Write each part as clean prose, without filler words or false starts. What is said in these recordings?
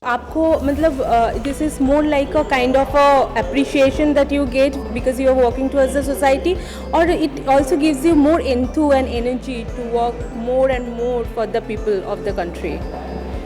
आपको मतलब this is more like a kind of a appreciation that you get because you are working towards the society, और it also gives you more enthu and energy to work more and more for the people of the country.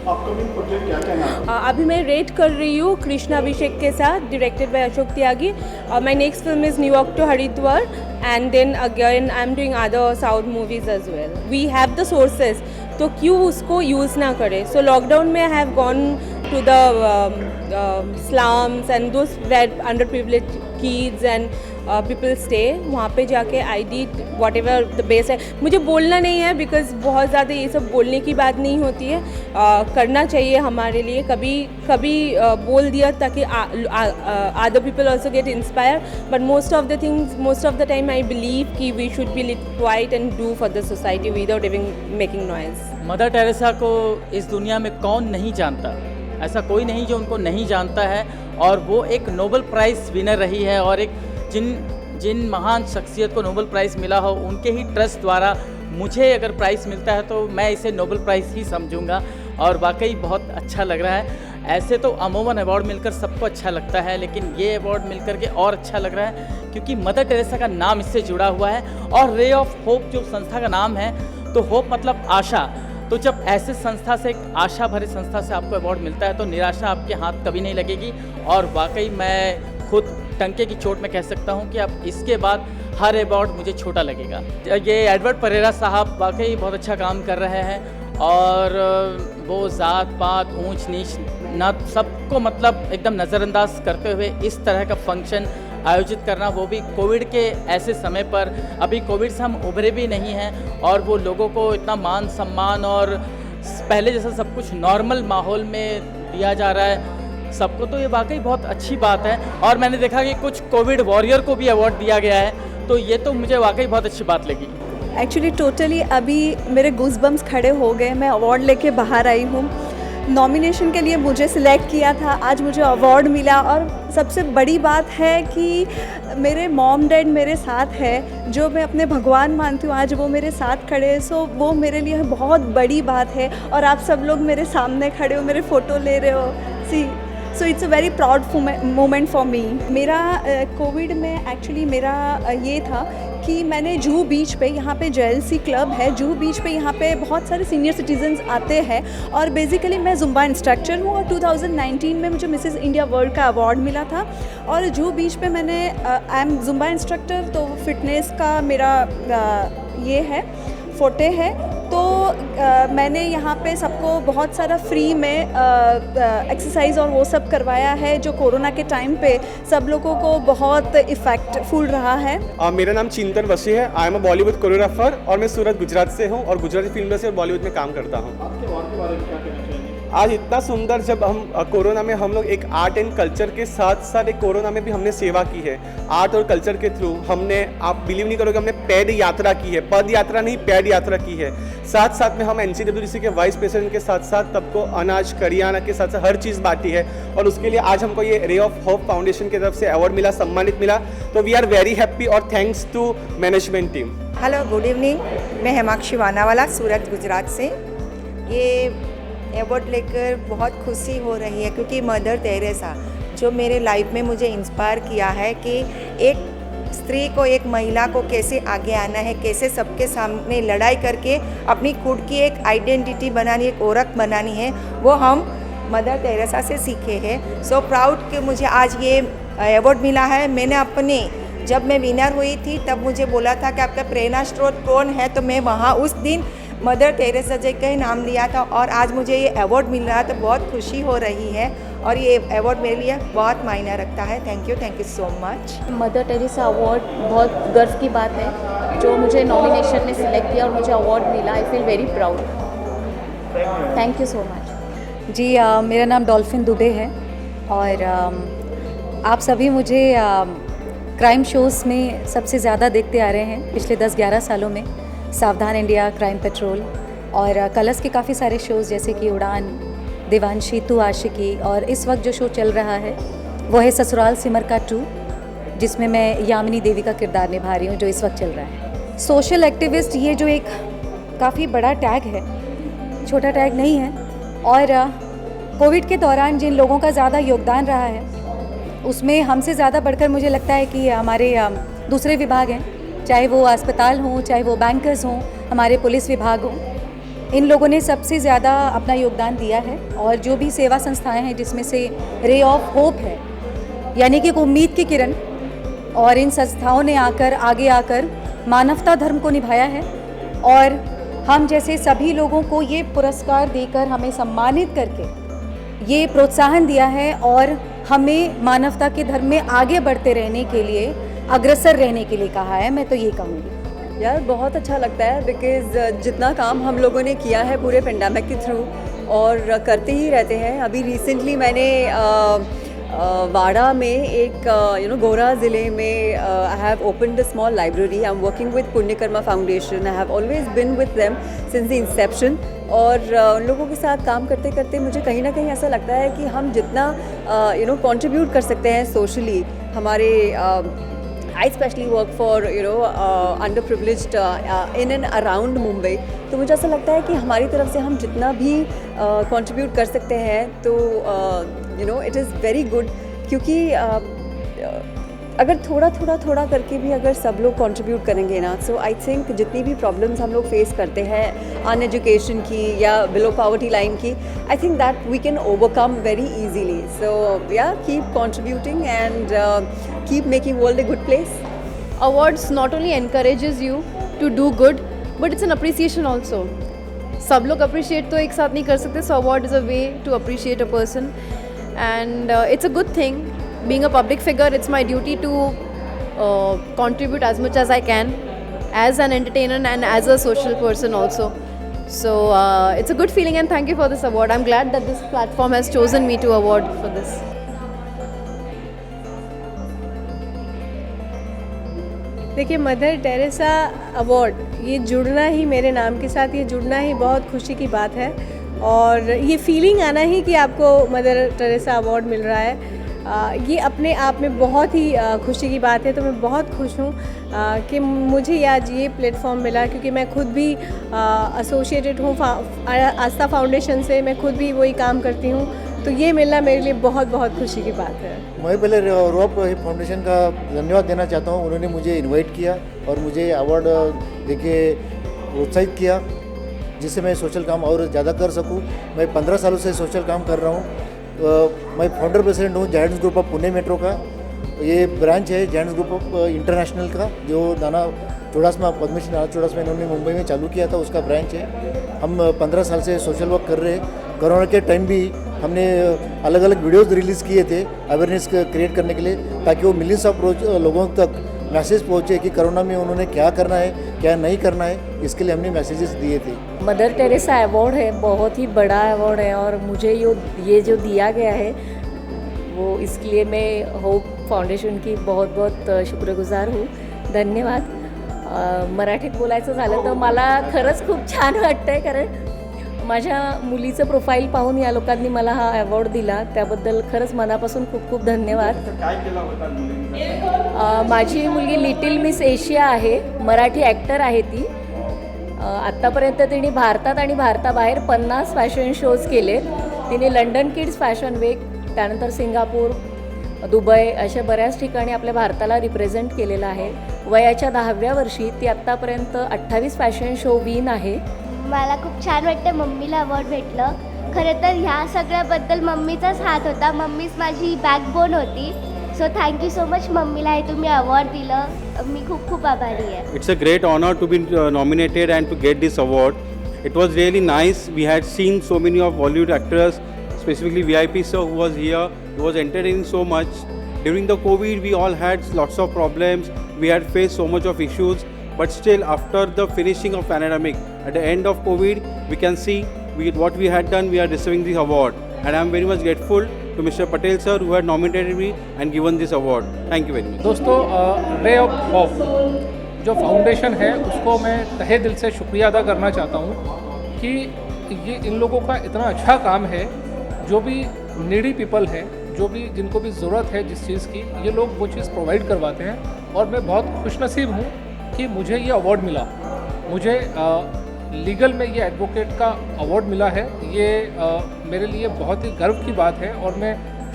Upcoming project क्या क्या नाम? अभी मैं rate कर रही हूँ कृष्णा अभिषेक के साथ, directed by Ashok Tyagi. My next film is New York to Haridwar, and then again I am doing other south movies as well. We have the sources, तो क्यों उसको यूज़ ना करें। सो लॉकडाउन में I have gone to the slums and those where underprivileged kids and people stay, वहाँ पे जाके I did what ever the best है। मुझे बोलना नहीं है बिकॉज बहुत ज़्यादा ये सब बोलने की बात नहीं होती है, करना चाहिए हमारे लिए। कभी कभी बोल दिया ताकि other people also get inspire, but most of the things, most of the time I believe कि we should be little quiet and do for the society without even making noise. Mother Teresa को इस दुनिया में कौन नहीं जानता, ऐसा कोई नहीं जो उनको नहीं जानता है। और वो एक नोबेल प्राइज़ विनर रही है, और एक जिन महान शख्सियत को नोबेल प्राइज़ मिला हो उनके ही ट्रस्ट द्वारा मुझे अगर प्राइज़ मिलता है तो मैं इसे नोबेल प्राइज़ ही समझूंगा, और वाकई बहुत अच्छा लग रहा है। ऐसे तो अमूमन अवार्ड मिलकर सबको अच्छा लगता है, लेकिन ये अवार्ड मिलकर के और अच्छा लग रहा है क्योंकि मदर टेरेसा का नाम इससे जुड़ा हुआ है, और रे ऑफ होप जो संस्था का नाम है, तो होप मतलब आशा। तो जब ऐसे संस्था से, एक आशा भरे संस्था से आपको अवार्ड मिलता है तो निराशा आपके हाथ कभी नहीं लगेगी। और वाकई मैं खुद टंके की चोट में कह सकता हूं कि अब इसके बाद हर अवार्ड मुझे छोटा लगेगा। ये एडवर्ड परेरा साहब वाकई बहुत अच्छा काम कर रहे हैं, और वो ज़ात पात ऊंच नीच ना सबको मतलब एकदम नज़रअंदाज करते हुए इस तरह का फंक्शन आयोजित करना, वो भी कोविड के ऐसे समय पर। अभी कोविड से हम उभरे भी नहीं हैं, और वो लोगों को इतना मान सम्मान और पहले जैसा सब कुछ नॉर्मल माहौल में दिया जा रहा है सबको, तो ये वाकई बहुत अच्छी बात है। और मैंने देखा कि कुछ कोविड वॉरियर को भी अवार्ड दिया गया है, तो ये तो मुझे वाकई बहुत अच्छी बात लगी। एक्चुअली टोटली अभी मेरे गूज़बम्स खड़े हो गए। मैं अवार्ड लेके बाहर आई हूँ। नॉमिनेशन के लिए मुझे सिलेक्ट किया था, आज मुझे अवार्ड मिला, और सबसे बड़ी बात है कि मेरे मॉम डैड मेरे साथ है, जो मैं अपने भगवान मानती हूँ, आज वो मेरे साथ खड़े हैं। सो वो मेरे लिए बहुत बड़ी बात है, और आप सब लोग मेरे सामने खड़े हो, मेरे फ़ोटो ले रहे हो। See so it's a very proud moment for me. मेरा कोविड में एक्चुअली मेरा ये था कि मैंने जूहू बीच पे, यहाँ पे JLC क्लब है जूहू बीच पे, यहाँ पे बहुत सारे सीनियर सिटीजन्स आते हैं, और बेसिकली मैं जुम्बा इंस्ट्रक्टर हूँ, और 2019 में मुझे मिसेस इंडिया वर्ल्ड का अवार्ड मिला था। और जूहू बीच पे मैंने आई एम जुम्बा इंस्ट्रक्टर, तो फिटनेस का मेरा ये है फोटे है। तो मैंने यहाँ पे सबको बहुत सारा फ्री में एक्सरसाइज और वो सब करवाया है, जो कोरोना के टाइम पे सब लोगों को बहुत इफ़ेक्टफुल रहा है। मेरा नाम चिंतन वशी है। I am a Bollywood choreographer, और मैं सूरत गुजरात से हूँ, और गुजराती फिल्म से बॉलीवुड में काम करता हूँ। आपके अवार्ड के बारे में क्या कहना चाहिए? आज इतना सुंदर, जब हम कोरोना में हम लोग एक आर्ट एंड कल्चर के साथ साथ एक कोरोना में भी हमने सेवा की है। आर्ट और कल्चर के थ्रू हमने, आप बिलीव नहीं करोगे, हमने पैड यात्रा की है, पद यात्रा नहीं पैड यात्रा की है। साथ साथ में हम NCWC के वाइस प्रेसिडेंट के साथ साथ सबको अनाज करियाना के साथ साथ हर चीज़ बांटी है, और उसके लिए आज हमको ये रे ऑफ होप फाउंडेशन की तरफ से अवार्ड मिला, सम्मानित मिला। तो वी आर वेरी हैप्पी, और thanks to management team. Hello, good evening. मैं हेमाक्षी वानावाला, सूरत गुजरात से। ये अवार्ड लेकर बहुत खुशी हो रही है, क्योंकि मदर टेरेसा जो मेरे लाइफ में मुझे इंस्पायर किया है कि एक स्त्री को, एक महिला को कैसे आगे आना है, कैसे सबके सामने लड़ाई करके अपनी खुद की एक आइडेंटिटी बनानी, एक ओळख बनानी है, वो हम मदर टेरेसा से सीखे हैं। सो प्राउड कि मुझे आज ये अवार्ड मिला है। मैंने अपने, जब मैं विनर हुई थी तब मुझे बोला था कि आपका प्रेरणा स्रोत कौन है, तो मैं वहाँ उस दिन मदर टेरेसा जी का ही नाम लिया था, और आज मुझे ये अवार्ड मिल रहा है तो बहुत खुशी हो रही है, और ये अवार्ड मेरे लिए बहुत मायने रखता है। Thank you so much. Mother Teresa award बहुत गर्व की बात है, जो मुझे नॉमिनेशन में सिलेक्ट किया और मुझे अवार्ड मिला। I feel very proud. Thank you so much. जी मेरा नाम डॉल्फिन दुबे है, और आप सभी मुझे क्राइम शोज़ में सबसे ज़्यादा देखते आ रहे हैं पिछले 10-11 सालों में। सावधान इंडिया, क्राइम पेट्रोल, और कलर्स के काफ़ी सारे शोज़ जैसे कि उड़ान, देवांशी, तू आशिकी, और इस वक्त जो शो चल रहा है वो है ससुराल सिमर का 2, जिसमें मैं यामिनी देवी का किरदार निभा रही हूँ, जो इस वक्त चल रहा है। सोशल एक्टिविस्ट, ये जो एक काफ़ी बड़ा टैग है, छोटा टैग नहीं है, और कोविड के दौरान जिन लोगों का ज़्यादा योगदान रहा है उसमें हमसे ज़्यादा बढ़कर मुझे लगता है कि हमारे दूसरे विभाग हैं, चाहे वो अस्पताल हों, चाहे वो बैंकर्स हों, हमारे पुलिस विभाग हों, इन लोगों ने सबसे ज़्यादा अपना योगदान दिया है। और जो भी सेवा संस्थाएं हैं जिसमें से रे ऑफ होप है, यानी कि एक उम्मीद की किरण, और इन संस्थाओं ने आगे आकर मानवता धर्म को निभाया है और हम जैसे सभी लोगों को ये पुरस्कार देकर हमें सम्मानित करके ये प्रोत्साहन दिया है और हमें मानवता के धर्म में आगे बढ़ते रहने के लिए, अग्रसर रहने के लिए कहा है। मैं तो ये कहूँगी यार बहुत अच्छा लगता है बिकॉज़ जितना काम हम लोगों ने किया है पूरे पेंडेमिक के थ्रू और करते ही रहते हैं। अभी रिसेंटली मैंने वाड़ा में एक गोरा ज़िले में I have opened a small library. I am working with Punyakarma foundation. I have always been with them since the inception. और उन लोगों के साथ काम करते करते मुझे कहीं ना कहीं ऐसा लगता है कि हम जितना कंट्रीब्यूट कर सकते हैं सोशली, हमारे I especially work for underprivileged in and around Mumbai, तो मुझे ऐसा लगता है कि हमारी तरफ से हम जितना भी कंट्रीब्यूट कर सकते हैं तो इट इज़ वेरी गुड, क्योंकि अगर थोड़ा करके भी अगर सब लोग कंट्रीब्यूट करेंगे ना, सो आई थिंक जितनी भी प्रॉब्लम्स हम लोग फेस करते हैं अनएजुकेशन की या बिलो पॉवर्टी लाइन की, I think that we can overcome very easily. So yeah keep contributing and keep making world a good place. Awards not only encourages you to do good, but it's an appreciation also. सब लोग appreciate तो एक साथ नहीं कर सकते, so award is a way to appreciate a person, and it's a good thing. Being a public figure, it's my duty to contribute as much as I can, as an entertainer and as a social person also. So it's a good feeling, and thank you for this award. I'm glad that this platform has chosen me to award for this. देखिए, mother Teresa award, ये जुड़ना ही मेरे नाम के साथ, ये जुड़ना ही बहुत खुशी की बात है और ये फीलिंग आना ही कि आपको मदर टेरेसा अवार्ड मिल रहा है, ये अपने आप में बहुत ही खुशी की बात है। तो मैं बहुत खुश हूँ कि मुझे आज ये प्लेटफॉर्म मिला, क्योंकि मैं खुद भी एसोसिएटेड हूँ आस्था फाउंडेशन से, मैं खुद भी वही काम करती हूँ, तो ये मिलना मेरे लिए बहुत बहुत खुशी की बात है। मैं पहले रोप फाउंडेशन का धन्यवाद देना चाहता हूँ। उन्होंने मुझे इनवाइट किया और मुझे अवार्ड देके प्रोत्साहित किया, जिससे मैं सोशल काम और ज़्यादा कर सकूँ। मैं 15 सालों से सोशल काम कर रहा हूँ। मैं फाउंडर प्रेसिडेंट हूँ giants group of Pune metro का। ये ब्रांच है जायंट्स ग्रुप ऑफ इंटरनेशनल का, जो नाना चौड़ासमा पद्मश्री नाना चौड़ासमा इन्होंने मुंबई में चालू किया था, उसका ब्रांच है। हम 15 साल से सोशल वर्क कर रहे हैं। कोरोना के टाइम भी हमने अलग अलग वीडियोज़ रिलीज़ किए थे अवेयरनेस क्रिएट करने के लिए, ताकि वो मिलियंस ऑफ लोगों तक मैसेज पहुँचे कि कोरोना में उन्होंने क्या करना है, क्या नहीं करना है। इसके लिए हमने मैसेजेस दिए थे। मदर टेरेसा अवार्ड है, बहुत ही बड़ा अवार्ड है और मुझे ये जो दिया गया है वो, इसके लिए मैं होप फाउंडेशन की बहुत बहुत शुक्रगुजार हूँ। धन्यवाद। मराठीत बोलायचं झालं तर मला खरंच खूप छान वाटतं आहे, कारण माझ्या मुलीचं प्रोफाईल पाहून या लोकांनी मला हा अवॉर्ड दिला, त्याबद्दल खरंच मनापासून खूप खूप धन्यवाद। माझी मुलगी लिटिल मिस एशिया आहे, मराठी ॲक्टर आहे ती। आत्तापर्यंत तिने भारतात आणि भारताबाहेर 50 फॅशन शोज केले। तिने लंडन किड्स फॅशन वीक, त्यानंतर सिंगापूर, दुबई अशा बऱ्याच ठिकाणी आपल्या भारताला रिप्रेझेंट केलेलं आहे। वयाच्या 10व्या वर्षी ती आत्तापर्यंत 28 फॅशन शो विन आहे। मला खूप छान वाटतं मम्मीला अवॉर्ड भेटलं। खरं तर ह्या सगळ्याबद्दल मम्मीचाच हात होता, मम्मीच माझी बॅकबोन होती। सो थँक्यू सो मच मम्मीला हे तुम्ही अवॉर्ड दिलं, मी खूप खूप आभारी आहे। It's a great honour to be nominated and to get this award. It was really nice. We had seen so many of Bollywood actors, specifically VIP sir who was here. He was entertaining so much. During the COVID, we all had lots of problems. We had faced so much of issues. But still, after the finishing of pandemic, at the end of COVID, we can see what we had done. We are receiving this award, and I am very much grateful to Mr. Patel sir who had nominated me and given this award. Thank you very much. दोस्तों, ray of hope जो foundation है उसको मैं तहे दिल से शुक्रिया अदा करना चाहता हूँ कि ये इन लोगों का इतना अच्छा काम है। जो भी नीडी पीपल हैं, जो भी जिनको भी ज़रूरत है जिस चीज़ की, ये लोग वो चीज़ प्रोवाइड करवाते हैं। और मैं बहुत खुशनसीब हूँ कि मुझे ये अवार्ड मिला। मुझे लीगल में ये एडवोकेट का अवार्ड मिला है, ये मेरे लिए बहुत ही गर्व की बात है। और मैं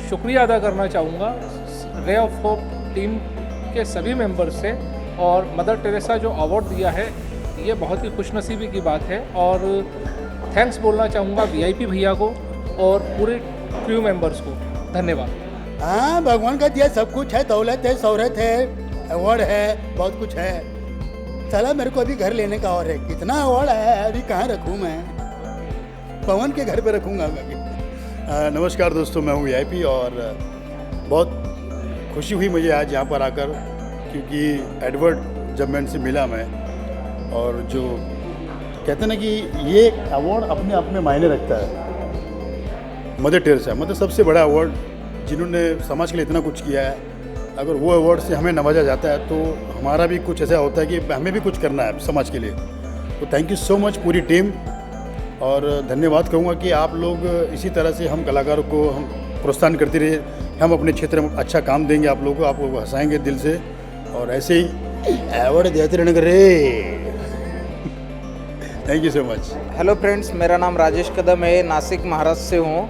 शुक्रिया अदा करना चाहूँगा रे ऑफ होप टीम के सभी मेंबर्स से, और मदर टेरेसा जो अवार्ड दिया है ये बहुत ही खुशनसीबी की बात है। और थैंक्स बोलना चाहूँगा वीआईपी भैया को और पूरे क्रू मेंबर्स को। धन्यवाद। हाँ, भगवान का दिया सब कुछ है, दौलत है, शोहरत है, अवार्ड है, बहुत कुछ है। चला मेरे को अभी घर लेने का और है, कितना अवार्ड है अभी कहाँ रखूँ मैं, पवन के घर पे रखूँगा मैं अभी। नमस्कार दोस्तों, मैं हूँ वीआईपी और बहुत खुशी हुई मुझे आज यहाँ पर आकर, क्योंकि एडवर्ड जब मैं इनसे मिला मैं, और जो कहते हैं ना कि ये अवार्ड अपने आप में मायने रखता है। मदर टेरेसा मतलब सबसे बड़ा अवार्ड, जिन्होंने समाज के लिए इतना कुछ किया है, अगर वो अवार्ड से हमें नवाजा जाता है तो हमारा भी कुछ ऐसा होता है कि हमें भी कुछ करना है समाज के लिए। तो थैंक यू सो मच पूरी टीम, और धन्यवाद कहूँगा कि आप लोग इसी तरह से हम कलाकारों को हम प्रोत्साहन करते रहे। हम अपने क्षेत्र में अच्छा काम देंगे आप लोगों को, आप लोगों को हंसाएंगे दिल से, और ऐसे ही अवार्ड देते रहने रे। Thank you so much. Hello friends, मेरा नाम राजेश कदम है, नासिक महाराष्ट्र से हूँ।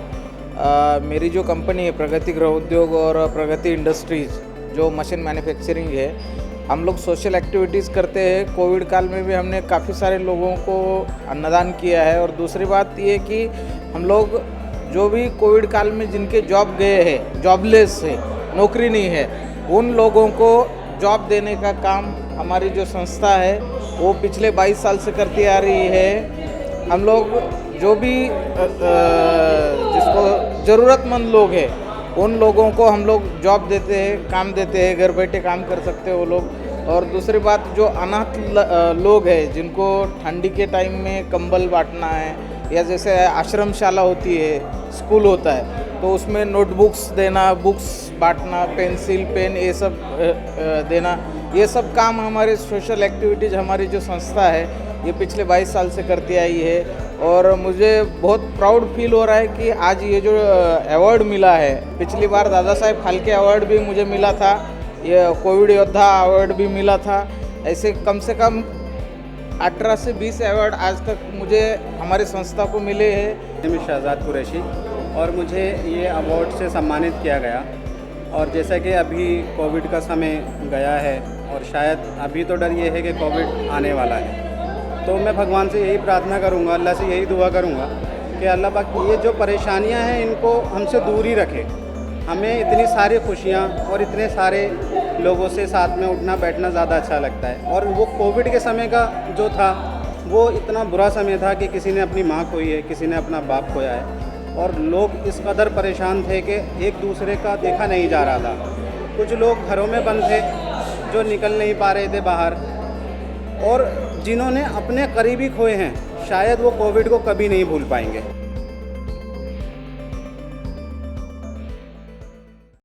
मेरी जो कंपनी है प्रगति गृह उद्योग और प्रगति इंडस्ट्रीज़, जो मशीन मैन्युफैक्चरिंग है, हम लोग सोशल एक्टिविटीज़ करते हैं। कोविड काल में भी हमने काफ़ी सारे लोगों को अन्नदान किया है। और दूसरी बात ये कि हम लोग जो भी कोविड काल में जिनके जॉब गए हैं, जॉबलेस है, नौकरी नहीं है, उन लोगों को जॉब देने का काम हमारी जो संस्था है वो पिछले 22 साल से करती आ रही है। हम लोग जो भी जिसको ज़रूरतमंद लोग हैं उन लोगों को हम लोग जॉब देते हैं, काम देते हैं, घर बैठे काम कर सकते हैं वो लोग। और दूसरी बात, जो अनाथ लोग हैं जिनको ठंडी के टाइम में कंबल बांटना है, या जैसे आश्रमशाला होती है, स्कूल होता है, तो उसमें नोटबुक्स देना, बुक्स बांटना, पेंसिल पेन ये सब देना, ये सब काम हमारे सोशल एक्टिविटीज़ हमारी जो संस्था है ये पिछले 22 साल से करती आई है। और मुझे बहुत प्राउड फील हो रहा है कि आज ये जो अवार्ड मिला है, पिछली बार दादा साहेब फाल्के अवार्ड भी मुझे मिला था, ये कोविड योद्धा अवार्ड भी मिला था, ऐसे कम से कम 18 से 20 अवार्ड आज तक मुझे हमारी संस्था को मिले हैं। मैं शहजाद कुरैशी, और मुझे ये अवार्ड से सम्मानित किया गया। और जैसा कि अभी कोविड का समय गया है और शायद अभी तो डर ये है कि कोविड आने वाला है, तो मैं भगवान से यही प्रार्थना करूँगा, अल्लाह से यही दुआ करूँगा कि अल्लाह पाक ये जो परेशानियाँ हैं इनको हमसे दूर ही रखे। हमें इतनी सारी खुशियाँ और इतने सारे लोगों से साथ में उठना बैठना ज़्यादा अच्छा लगता है। और वो कोविड के समय का जो था वो इतना बुरा समय था कि किसी ने अपनी माँ खोई है, किसी ने अपना बाप खोया है, और लोग इस कदर परेशान थे कि एक दूसरे का देखा नहीं जा रहा था। कुछ लोग घरों में बंद थे जो निकल नहीं पा रहे थे बाहर, और जिन्होंने अपने करीबी खोए हैं शायद वो कोविड को कभी नहीं भूल पाएंगे।